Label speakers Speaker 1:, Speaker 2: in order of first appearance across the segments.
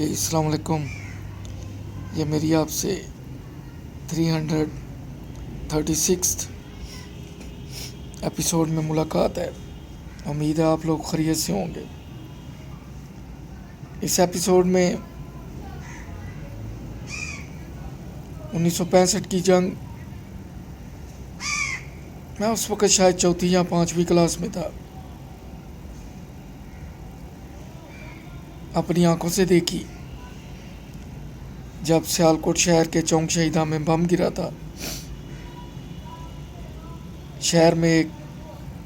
Speaker 1: السلام علیکم. یہ میری آپ سے 336 ایپیسوڈ میں ملاقات ہے. امید ہے آپ لوگ خیریت سے ہوں گے. اس ایپیسوڈ میں 1965 کی جنگ، میں اس وقت شاید چوتھی یا پانچویں کلاس میں تھا، اپنی آنکھوں سے دیکھی جب سیالکوٹ شہر کے چوک شہیداں میں بم گرا تھا. شہر میں ایک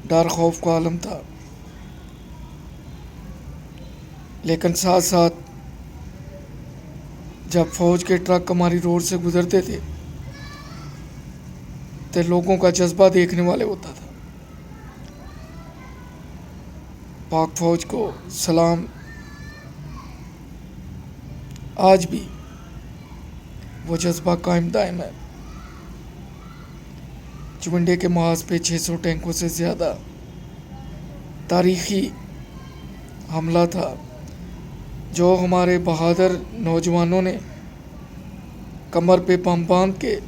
Speaker 1: ڈر خوف کا عالم تھا، لیکن ساتھ ساتھ جب فوج کے ٹرک ہماری روڈ سے گزرتے تھے تو لوگوں کا جذبہ دیکھنے والے ہوتا تھا. پاک فوج کو سلام. آج بھی وہ جذبہ قائم دائم ہے. چونڈے کے محاذ پہ 600 ٹینکوں سے زیادہ تاریخی حملہ تھا جو ہمارے بہادر نوجوانوں نے کمر پہ بم باندھ کے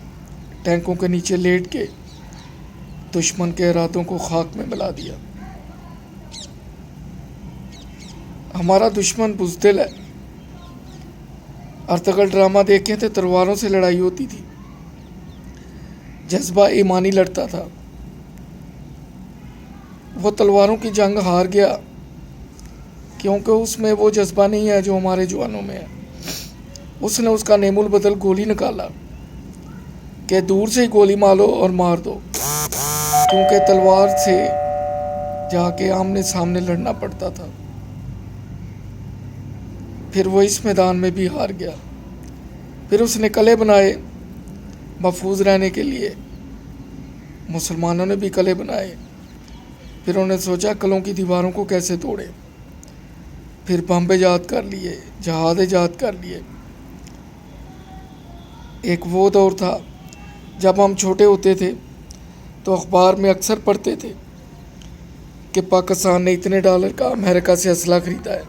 Speaker 1: ٹینکوں کے نیچے لیٹ کے دشمن کے ارادوں کو خاک میں ملا دیا. ہمارا دشمن بزدل ہے. ارطغرل ڈرامہ دیکھیں تو تلواروں سے لڑائی ہوتی تھی، جذبہ ایمانی لڑتا تھا. وہ تلواروں کی جنگ ہار گیا کیونکہ اس میں وہ جذبہ نہیں ہے جو ہمارے جوانوں میں ہے. اس نے اس کا نعم البدل گولی نکالا کہ دور سے ہی گولی مارو اور مار دو، کیونکہ تلوار سے جا کے آمنے سامنے لڑنا پڑتا تھا. پھر وہ اس میدان میں بھی ہار گیا. پھر اس نے قلعے بنائے محفوظ رہنے کے لیے. مسلمانوں نے بھی قلعے بنائے. پھر انہوں نے سوچا قلعوں کی دیواروں کو کیسے توڑے. پھر بم ایجاد کر لیے، جہاز ایجاد کر لیے. ایک وہ دور تھا جب ہم چھوٹے ہوتے تھے تو اخبار میں اکثر پڑھتے تھے کہ پاکستان نے اتنے ڈالر کا امریکہ سے اسلحہ خریدا ہے،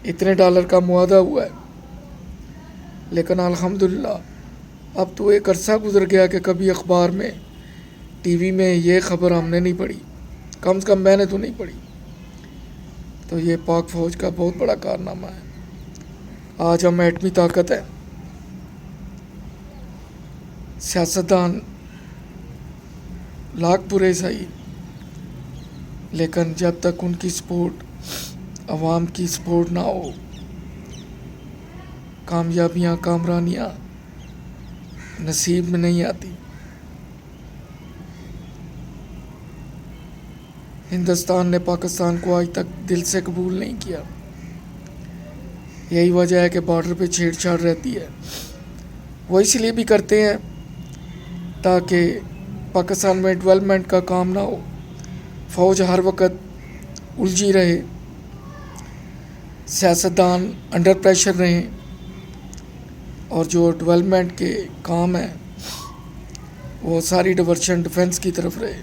Speaker 1: اتنے ڈالر کا معاہدہ ہوا ہے. لیکن الحمدللہ اب تو ایک عرصہ گزر گیا کہ کبھی اخبار میں، ٹی وی میں یہ خبر ہم نے نہیں پڑھی، کم سے کم میں نے تو نہیں پڑھی. تو یہ پاک فوج کا بہت بڑا کارنامہ ہے. آج ہم ایٹمی طاقت ہیں. سیاستدان لاکھ برے صحیح، لیکن جب تک ان کی سپورٹ، عوام کی سپورٹ نہ ہو، کامیابیاں، کامرانیاں نصیب میں نہیں آتی. ہندوستان نے پاکستان کو آج تک دل سے قبول نہیں کیا. یہی وجہ ہے کہ بارڈر پہ چھیڑ چھاڑ رہتی ہے. وہ اس لیے بھی کرتے ہیں تاکہ پاکستان میں ڈیولپمنٹ کا کام نہ ہو، فوج ہر وقت الجھی رہے، سیاستدان انڈر پریشر رہیں، اور جو ڈیولپمنٹ کے کام ہیں وہ ساری ڈیورشن ڈیفنس کی طرف رہے.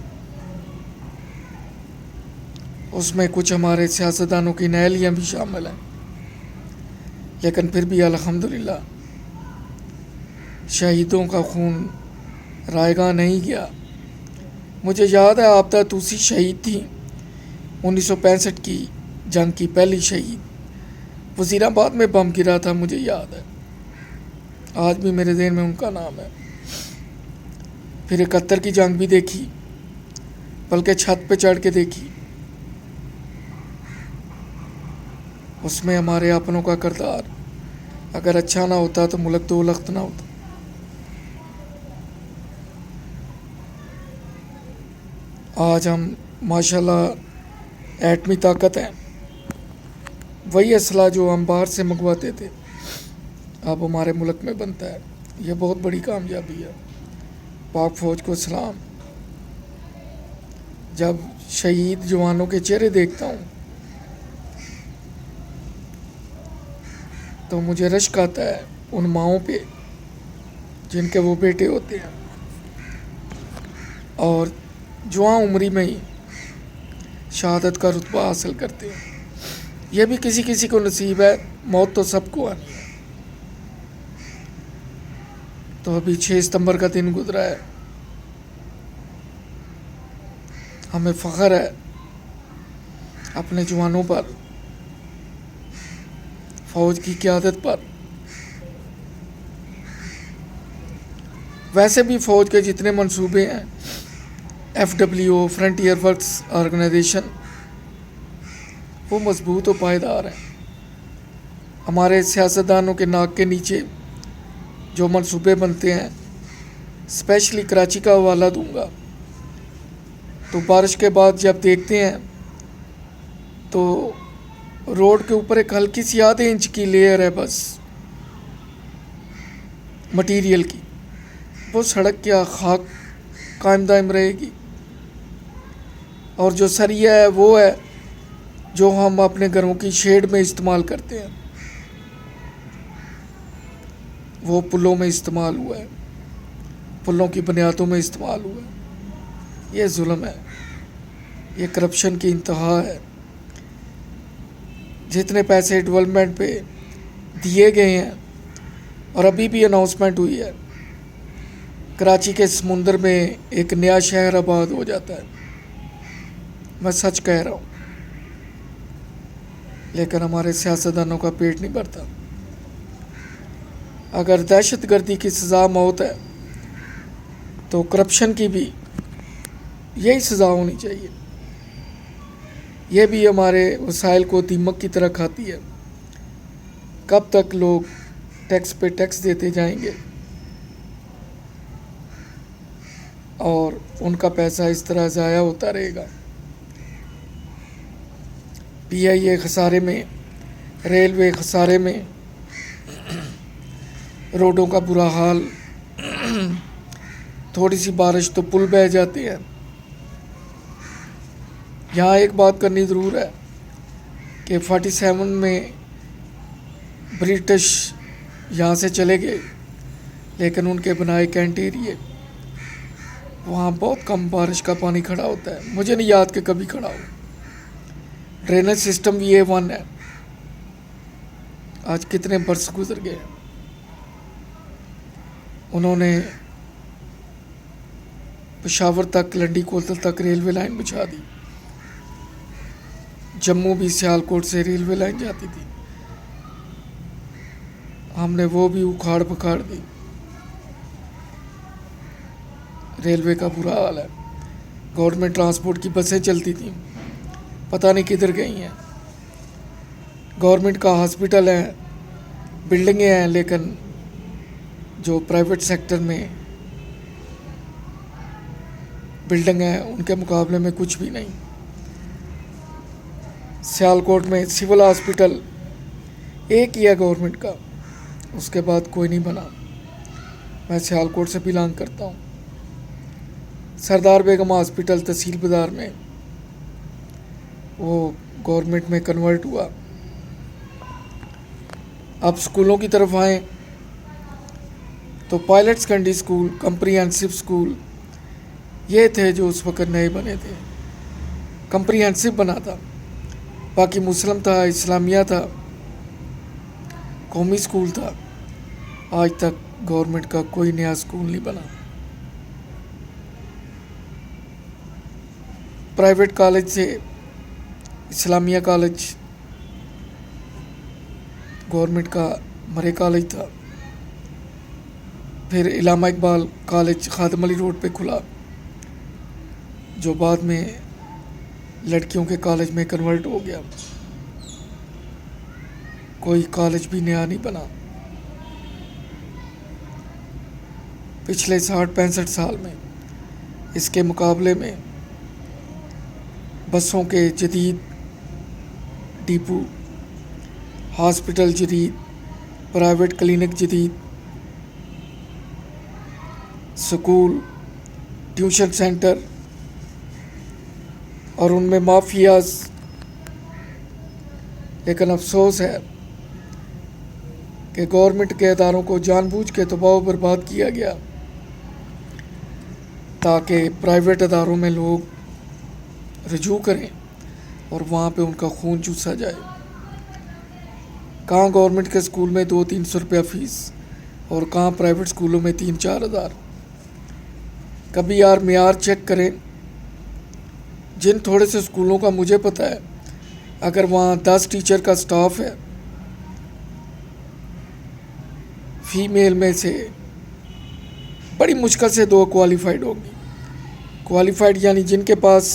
Speaker 1: اس میں کچھ ہمارے سیاستدانوں کی نااہلیاں بھی شامل ہیں، لیکن پھر بھی الحمدللہ شہیدوں کا خون رائے گاہ نہیں گیا. مجھے یاد ہے آبدہ توسی شہید تھیں، 1965 کی جنگ کی پہلی شہید. وزیر آباد میں بم گرا تھا، مجھے یاد ہے، آج بھی میرے ذہن میں ان کا نام ہے. پھر 71 کی جنگ بھی دیکھی، بلکہ چھت پہ چڑھ کے دیکھی. اس میں ہمارے اپنوں کا کردار اگر اچھا نہ ہوتا تو ملک دو لخت نہ ہوتا. آج ہم ماشاءاللہ ایٹمی طاقت ہیں. وہی اسلحہ جو ہم باہر سے منگواتے تھے اب ہمارے ملک میں بنتا ہے. یہ بہت بڑی کامیابی ہے. پاک فوج کو سلام. جب شہید جوانوں کے چہرے دیکھتا ہوں تو مجھے رشک آتا ہے ان ماؤں پہ جن کے وہ بیٹے ہوتے ہیں اور جوان عمری میں ہی شہادت کا رتبہ حاصل کرتے ہیں. یہ بھی کسی کسی کو نصیب ہے، موت تو سب کو آنی ہے۔ تو ابھی 6 ستمبر کا دن گزرا ہے، ہمیں فخر ہے اپنے جوانوں پر، فوج کی قیادت پر۔ ویسے بھی فوج کے جتنے منصوبے ہیں، FWO فرنٹیئر ورکس آرگنائزیشن، وہ مضبوط و پائیدار ہیں۔ ہمارے سیاستدانوں کے ناک کے نیچے جو منصوبے بنتے ہیں، اسپیشلی کراچی کا حوالہ دوں گا، تو بارش کے بعد جب دیکھتے ہیں تو روڈ کے اوپر ایک ہلکی سی آدھے انچ کی لیئر ہے بس مٹیریل کی، وہ سڑک کیا خاک قائم دائم رہے گی۔ اور جو سریہ ہے وہ ہے جو ہم اپنے گھروں کی شیڈ میں استعمال کرتے ہیں، وہ پلوں میں استعمال ہوا ہے، پلوں کی بنیادوں میں استعمال ہوا ہے۔ یہ ظلم ہے، یہ کرپشن کی انتہا ہے۔ جتنے پیسے ڈیولپمنٹ پہ دیے گئے ہیں، اور ابھی بھی اناؤنسمنٹ ہوئی ہے، کراچی کے سمندر میں ایک نیا شہر آباد ہو جاتا ہے، میں سچ کہہ رہا ہوں، لیکن ہمارے سیاستدانوں کا پیٹ نہیں بھرتا۔ اگر دہشت گردی کی سزا موت ہے تو کرپشن کی بھی یہی سزا ہونی چاہیے۔ یہ بھی ہمارے وسائل کو دیمک کی طرح کھاتی ہے۔ کب تک لوگ ٹیکس پہ ٹیکس دیتے جائیں گے اور ان کا پیسہ اس طرح ضائع ہوتا رہے گا؟ PIA خسارے میں، ریلوے خسارے میں، روڈوں کا برا حال، تھوڑی سی بارش تو پل بہہ جاتے ہیں۔ یہاں ایک بات کرنی ضرور ہے کہ 47 میں برٹش یہاں سے چلے گئے، لیکن ان کے بنائے کینٹیریے وہاں بہت کم بارش کا پانی کھڑا ہوتا ہے، مجھے نہیں یاد کہ کبھی کھڑا ہو۔ ڈرینیج سسٹم بھی A1 ہے۔ آج کتنے برس گزر گئے، انہوں نے پشاور تک، لنڈی کوتل تک ریلوے لائن بچھا دی، جموں بھی سیالکوٹ سے ریلوے لائن جاتی تھی، ہم نے وہ بھی اکھاڑ پکھاڑ دی۔ ریلوے کا برا حال ہے، گورنمنٹ ٹرانسپورٹ کی بسیں چلتی تھیں، پتہ نہیں کدھر گئی ہیں۔ گورنمنٹ کا ہاسپٹل ہے، بلڈنگیں ہیں، لیکن جو پرائیویٹ سیکٹر میں بلڈنگ ہیں ان کے مقابلے میں کچھ بھی نہیں۔ سیالکوٹ میں سول ہاسپٹل ایک ہی ہے گورنمنٹ کا، اس کے بعد کوئی نہیں بنا۔ میں سیالکوٹ سے بلانگ کرتا ہوں۔ سردار بیگم ہاسپٹل تحصیل بازار میں، وہ گورنمنٹ میں کنورٹ ہوا۔ اب سکولوں کی طرف آئیں تو pilot secondary school, comprehensive school, یہ تھے جو اس وقت نئے بنے تھے۔ کمپریہنسو بنا تھا، باقی مسلم تھا، اسلامیہ تھا، قومی سکول تھا۔ آج تک گورنمنٹ کا کوئی نیا سکول نہیں بنا۔ پرائیویٹ کالج سے اسلامیہ کالج، گورنمنٹ کا مرے کالج تھا، پھر علامہ اقبال کالج خادم علی روڈ پہ کھلا، جو بعد میں لڑکیوں کے کالج میں کنورٹ ہو گیا۔ کوئی کالج بھی نیا نہیں بنا پچھلے 60-65 سال میں۔ اس کے مقابلے میں بسوں کے جدید ڈپو، ہاسپٹل جدید، پرائیویٹ کلینک جدید، سکول، ٹیوشن سینٹر، اور ان میں مافیاز۔ لیکن افسوس ہے کہ گورنمنٹ کے اداروں کو جان بوجھ کے تباہ و برباد کیا گیا تاکہ پرائیویٹ اداروں میں لوگ رجوع کریں اور وہاں پہ ان کا خون چوسا جائے۔ کہاں گورنمنٹ کے اسکول میں 200-300 روپیہ فیس اور کہاں پرائیویٹ اسکولوں میں 3-4 ہزار. کبھی یار معیار چیک کریں. جن تھوڑے سے اسکولوں کا مجھے پتہ ہے اگر وہاں 10 ٹیچر کا سٹاف ہے، فیمیل میں سے بڑی مشکل سے 2 کوالیفائڈ ہوگی. کوالیفائڈ یعنی جن کے پاس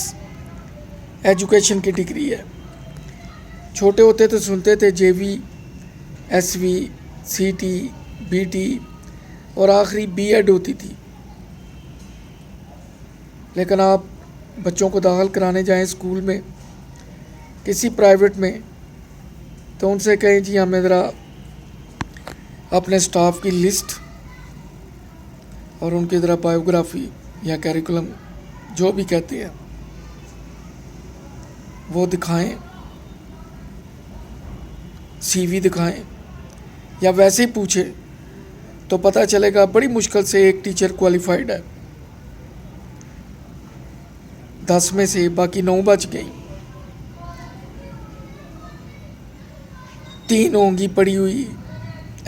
Speaker 1: ایجوکیشن کی ڈگری ہے. چھوٹے ہوتے تو سنتے تھے JV SV CT BT اور آخری B.Ed ہوتی تھی. لیکن آپ بچوں کو داخل کرانے جائیں اسکول میں کسی پرائیویٹ میں تو ان سے کہیں جی ہمیں ذرا اپنے سٹاف کی لسٹ اور ان کی ذرا بایوگرافی یا کیریکولم جو بھی کہتے ہیں وہ دکھائیں، CV دکھائیں یا ویسے ہی پوچھیں تو پتہ چلے گا بڑی مشکل سے ایک ٹیچر کوالیفائڈ ہے. 10 میں سے باقی 9 بچ گئیں. 3 ہوں گی پڑھی ہوئی،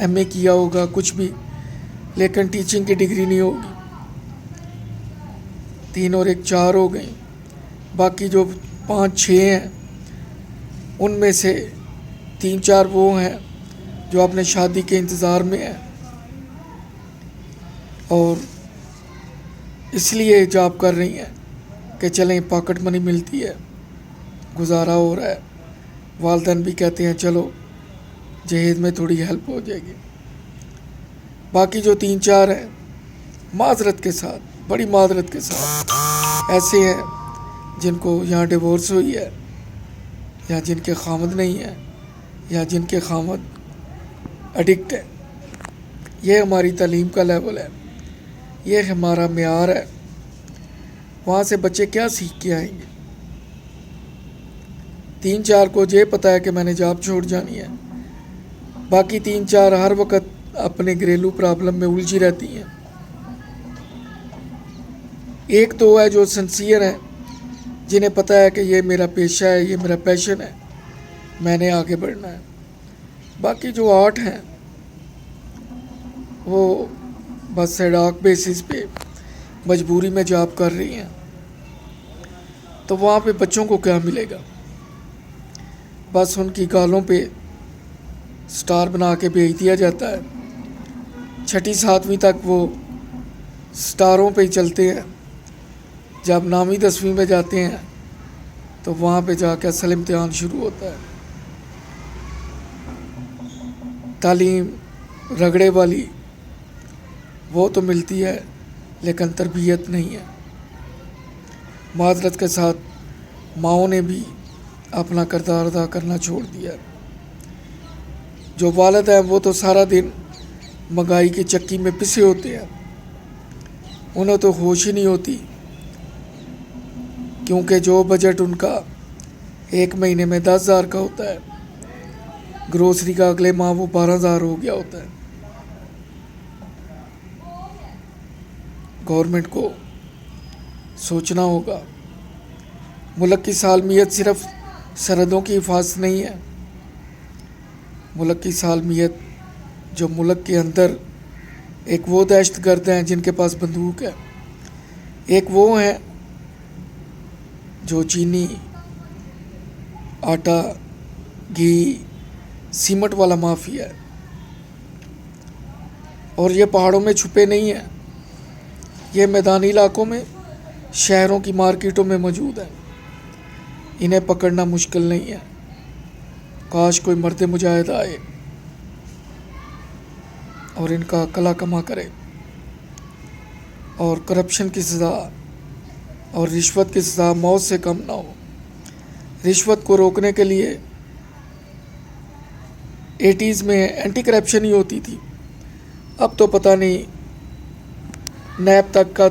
Speaker 1: MA کیا ہوگا کچھ بھی، لیکن ٹیچنگ کی ڈگری نہیں ہوگی. 3 اور 1 4 ہو گئیں. باقی جو 5-6 ہیں ان میں سے 3-4 وہ ہیں جو اپنے شادی کے انتظار میں ہیں اور اس لیے جاب کر رہی ہیں کہ چلیں پاکٹ منی ملتی ہے، گزارا ہو رہا ہے. والدین بھی کہتے ہیں چلو جہیز میں تھوڑی ہیلپ ہو جائے گی. باقی جو 3-4 ہیں معذرت کے ساتھ، بڑی معذرت کے ساتھ ایسے ہیں جن کو یہاں ڈیورس ہوئی ہے یا جن کے خامد نہیں ہیں یا جن کے خامد ایڈکٹ ہے. یہ ہماری تعلیم کا لیول ہے، یہ ہمارا معیار ہے. وہاں سے بچے کیا سیکھ کے آئیں گے؟ 3-4 کو یہ پتہ ہے کہ میں نے جاب چھوڑ جانی ہے، باقی 3-4 ہر وقت اپنے گھریلو پرابلم میں الجھی رہتی ہیں. 1-2 ہے جو سنسیئر ہیں، جنہیں پتہ ہے کہ یہ میرا پیشہ ہے، یہ میرا پیشن ہے، میں نے آگے بڑھنا ہے. باقی جو 8 ہیں وہ بس ایڈاک بیسس پہ مجبوری میں جاب کر رہی ہیں. تو وہاں پہ بچوں کو کیا ملے گا؟ بس ان کی گالوں پہ سٹار بنا کے بھیج دیا جاتا ہے. 6ٹھی 7ویں تک وہ سٹاروں پہ ہی چلتے ہیں. جب 9ویں 10ویں میں جاتے ہیں تو وہاں پہ جا کے اصل امتحان شروع ہوتا ہے. تعلیم رگڑے والی وہ تو ملتی ہے لیکن تربیت نہیں ہے. معذرت کے ساتھ ماؤں نے بھی اپنا کردار ادا کرنا چھوڑ دیا. جو والد ہیں وہ تو سارا دن مہنگائی کی چکی میں پسے ہوتے ہیں، انہیں تو ہوش ہی نہیں ہوتی کیونکہ جو بجٹ ان کا 1 مہینے میں 10,000 کا ہوتا ہے، گروسری کا اگلے ماہ وہ 12,000 ہو گیا ہوتا ہے. گورنمنٹ کو سوچنا ہوگا. ملک کی سالمیت صرف سرحدوں کی حفاظت نہیں ہے. ملک کی سالمیت جو ملک کے اندر ایک وہ دہشت گرد ہیں جن کے پاس بندوق ہے، ایک وہ ہیں جو چینی، آٹا، گھی، سیمنٹ والا مافیا ہے. اور یہ پہاڑوں میں چھپے نہیں ہیں، یہ میدانی علاقوں میں، شہروں کی مارکیٹوں میں موجود ہیں. انہیں پکڑنا مشکل نہیں ہے. کاش کوئی مرد مجاہد آئے اور ان کا کلا کما کرے اور کرپشن کی سزا اور رشوت کی سزا موت سے کم نہ ہو. رشوت کو روکنے کے لیے 80s میں اینٹی کرپشن ہی ہوتی تھی، اب تو پتہ نہیں نیب تک کا